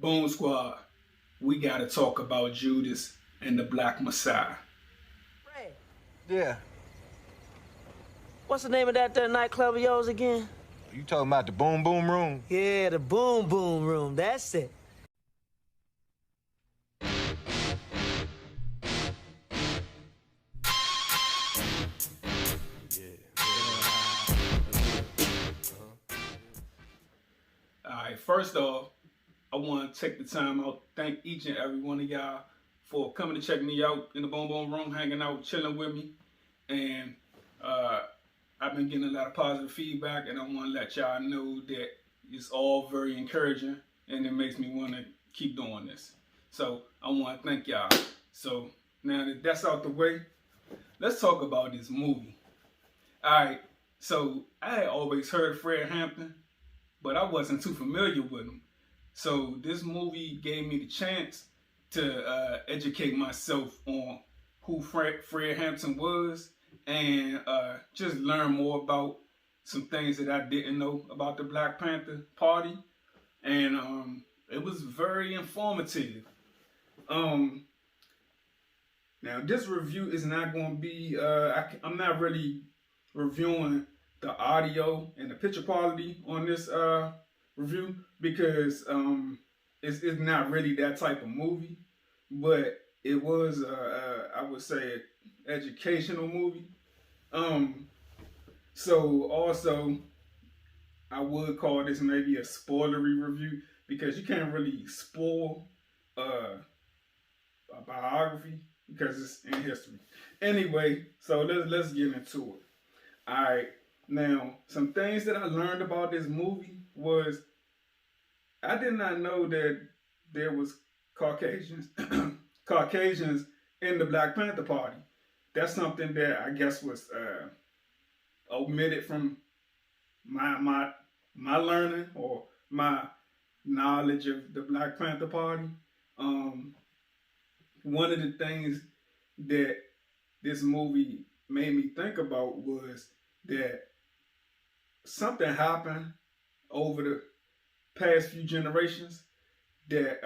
Boom Squad, we gotta talk about Judas and the Black Messiah. Ray, Yeah, what's the name of that there nightclub of yours again? you talking about the Boom Boom Room? Yeah, the Boom Boom Room. That's it. Alright, first off, I want to take the time out to thank each and every one of y'all for coming to check me out in the Boom Boom Room, hanging out, chilling with me. And I've been getting a lot of positive feedback, and I want to let y'all know that it's all very encouraging, and it makes me want to keep doing this. So I want to thank y'all. So now that that's out the way, let's talk about this movie. Alright, so I had always heard of Fred Hampton, but I wasn't too familiar with him. So this movie gave me the chance to educate myself on who Fred Hampton was, and just learn more about some things that I didn't know about the Black Panther Party. And it was very informative. Now this review is not going to be, I'm not really reviewing the audio and the picture quality on this review, because it's not really that type of movie, but it was I would say an educational movie. So also I would call this maybe a spoilery review, because you can't really spoil a biography because it's in history. Anyway, so let's get into it. All right. Now, some things that I learned about this movie was I did not know that there was Caucasians Caucasians in the Black Panther Party. That's something that I guess was omitted from my learning or my knowledge of the Black Panther Party. One of the things that this movie made me think about was that something happened over the past few generations that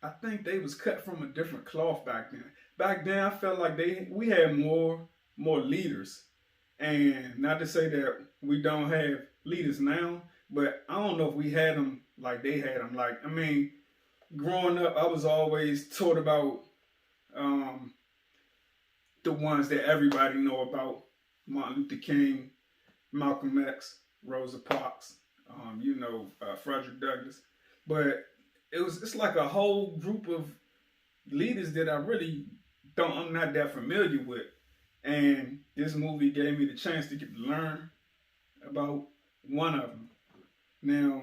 I think they was cut from a different cloth back then. Back then, I felt like we had more leaders, and not to say that we don't have leaders now, but I don't know if we had them like they had them. Like, I mean, growing up, I was always taught about the ones that everybody know about: Martin Luther King, Malcolm X, Rosa Parks, Frederick Douglass. But it's like a whole group of leaders that I'm not that familiar with. And this movie gave me the chance to get to learn about one of them. Now,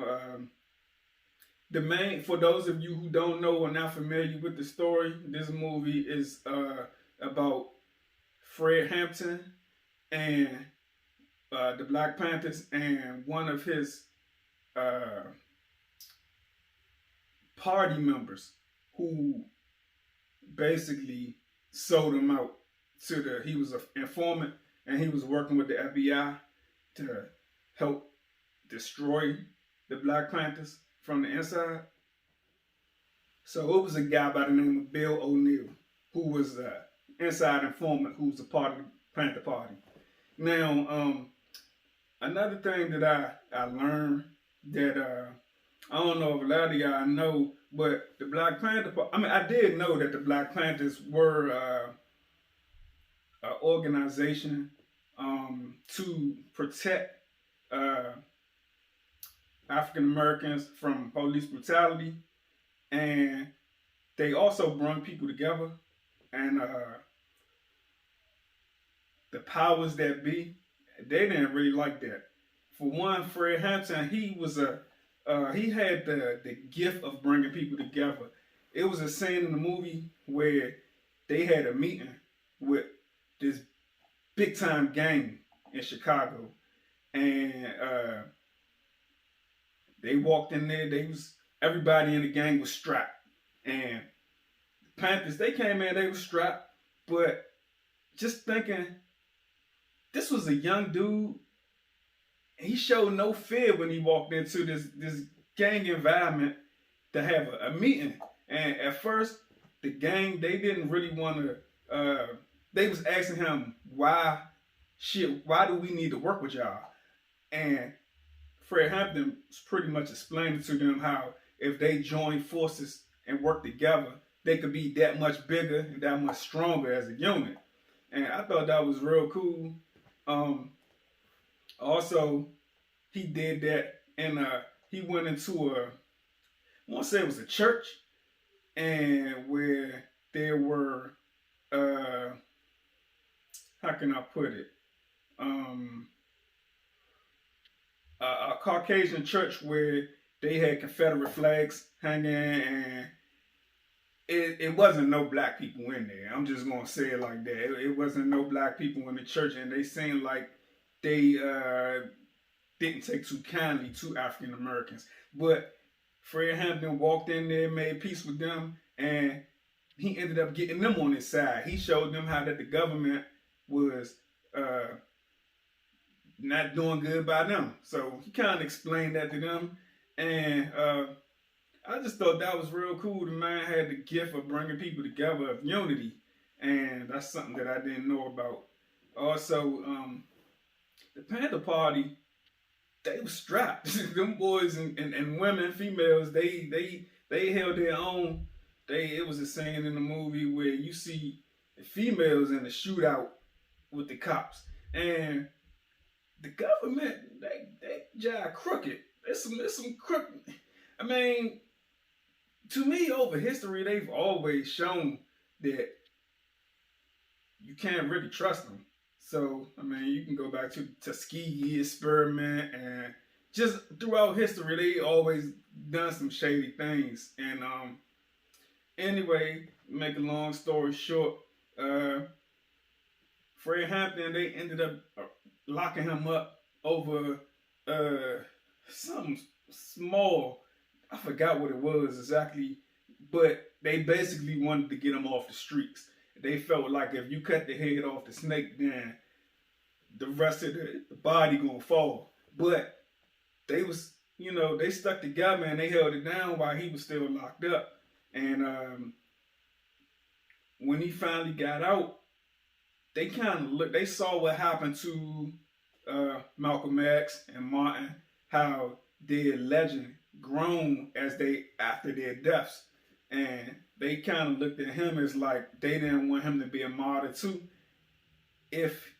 for those of you who don't know or not familiar with the story, this movie is about Fred Hampton and the Black Panthers, and one of his party members who basically sold him out he was an informant, and he was working with the FBI to help destroy the Black Panthers from the inside. So it was a guy by the name of Bill O'Neill, who was an inside informant who was a part of the Panther Party. Now, another thing that I learned that I don't know if a lot of y'all know, but the Black Panther, I did know that the Black Panthers were an organization to protect African Americans from police brutality, and they also brought people together. And the powers that be, they didn't really like that. For one, Fred Hampton, he had the gift of bringing people together. It was a scene in the movie where they had a meeting with this big time gang in Chicago, and they walked in there. Everybody in the gang was strapped, and the Panthers, they came in, they were strapped, but just thinking, this was a young dude. He showed no fear when he walked into this gang environment, to have a meeting. And at first, the gang, they didn't really want to. They was asking him why do we need to work with y'all? And Fred Hampton was pretty much explaining to them how if they join forces and work together, they could be that much bigger and that much stronger as a unit. And I thought that was real cool. Also, he did that, and he went into I want to say it was a church, and where there were, how can I put it? A Caucasian church where they had Confederate flags hanging, and it wasn't no black people in there. I'm just gonna say it like that. It wasn't no black people in the church, and they seemed like they didn't take too kindly to African Americans. But Fred Hampton walked in there, made peace with them, and he ended up getting them on his side. He showed them how that the government was not doing good by them. So he kind of explained that to them, and I just thought that was real cool. The man had the gift of bringing people together, of unity, and that's something that I didn't know about. Also, the Panther Party, they were strapped. Them boys and women, females, they held their own. It was a saying in the movie where you see the females in the shootout with the cops, and the government, they jive crooked. There's some crooked. I mean, to me, over history, they've always shown that you can't really trust them. So, I mean, you can go back to the Tuskegee experiment, and just throughout history, they always done some shady things. And anyway, make a long story short, Fred Hampton, they ended up locking him up over something small. I forgot what it was exactly, but they basically wanted to get him off the streets. They felt like if you cut the head off the snake, then the rest of the body gonna fall. But they was, they stuck together and they held it down while he was still locked up. And when he finally got out, they kind of looked. They saw what happened to Malcolm X and Martin, how their legend grown after their deaths, and they kind of looked at him as like they didn't want him to be a martyr too if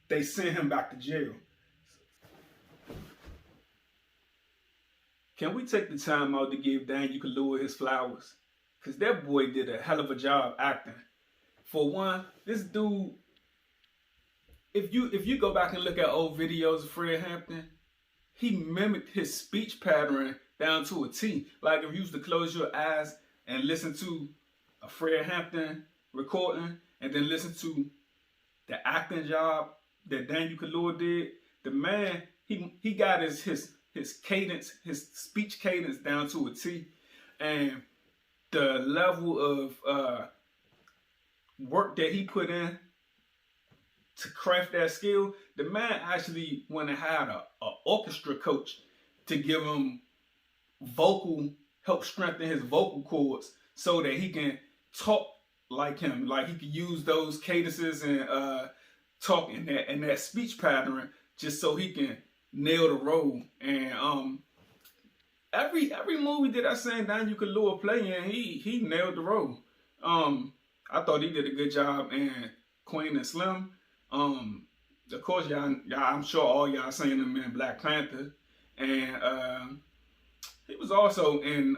they sent him back to jail. Can we take the time out to give Daniel Kaluuya his flowers? Because that boy did a hell of a job acting. For one, this dude, if you go back and look at old videos of Fred Hampton, he mimicked his speech pattern down to a T. Like if you used to close your eyes and listen to a Fred Hampton recording, and then listen to the acting job that Daniel Kaluuya did, the man, he got his cadence, his speech cadence down to a T. And the level of work that he put in to craft that skill, the man actually went and had a orchestra coach to give him help strengthen his vocal cords so that he can talk like him, like he could use those cadences and talk in that speech pattern just so he can nail the role. And every movie that I seen Daniel Kaluuya play in, he nailed the role. I thought he did a good job in Queen and Slim. Of course, y'all, I'm sure all y'all seen him in Black Panther, and he was also in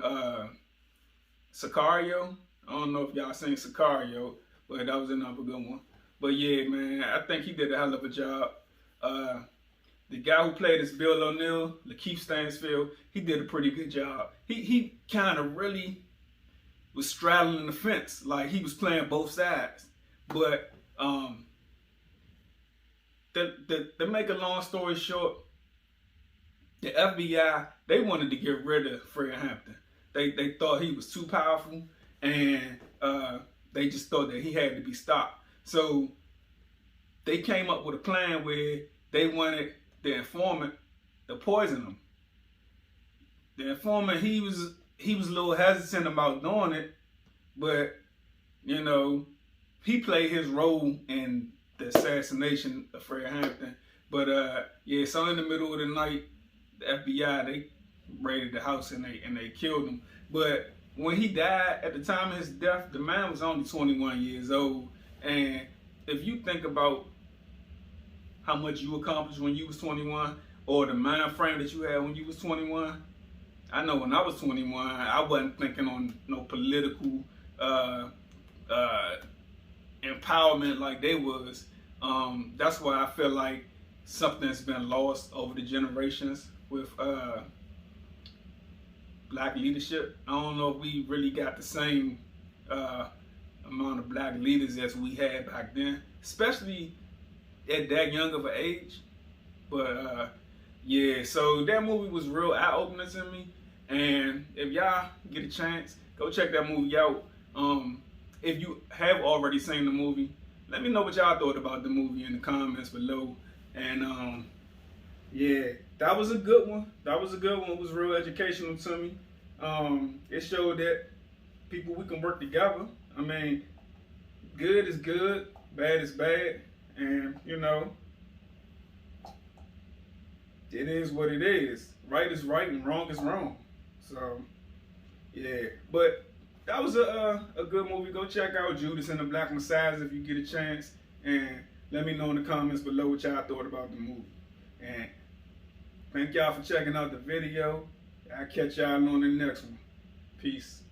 Sicario. I don't know if y'all seen Sicario, but that was another good one. But yeah, man, I think he did a hell of a job. The guy who played as Bill O'Neill, Lakeith Stanfield, he did a pretty good job. He kind of really was straddling the fence, like he was playing both sides. But to make a long story short, the FBI, they wanted to get rid of Fred Hampton. They thought he was too powerful, and they just thought that he had to be stopped. So they came up with a plan where they wanted the informant to poison him. The informant, he was he was a little hesitant about doing it, but you know, he played his role in the assassination of Fred Hampton. But yeah, so in the middle of the night, the FBI they raided the house and they killed him. But when he died, at the time of his death, the man was only 21 years old. And if you think about how much you accomplished when you was 21, or the mind frame that you had when you was 21, I know when I was 21, I wasn't thinking on no political empowerment like they was. That's why I feel like something's been lost over the generations with black leadership. I don't know if we really got the same amount of black leaders as we had back then, especially at that young of an age. But yeah, so that movie was real eye-opening to me. And if y'all get a chance, go check that movie out. If you have already seen the movie, let me know what y'all thought about the movie in the comments below. And yeah, that was a good one. That was a good one. It was real educational to me. It showed that people, we can work together. I mean, good is good, bad is bad, and you know, it is what it is. Right is right and wrong is wrong. So yeah, but that was a good movie. Go check out Judas and the Black Messiahs if you get a chance, and let me know in the comments below what y'all thought about the movie. And thank y'all for checking out the video. I'll catch y'all on the next one. Peace.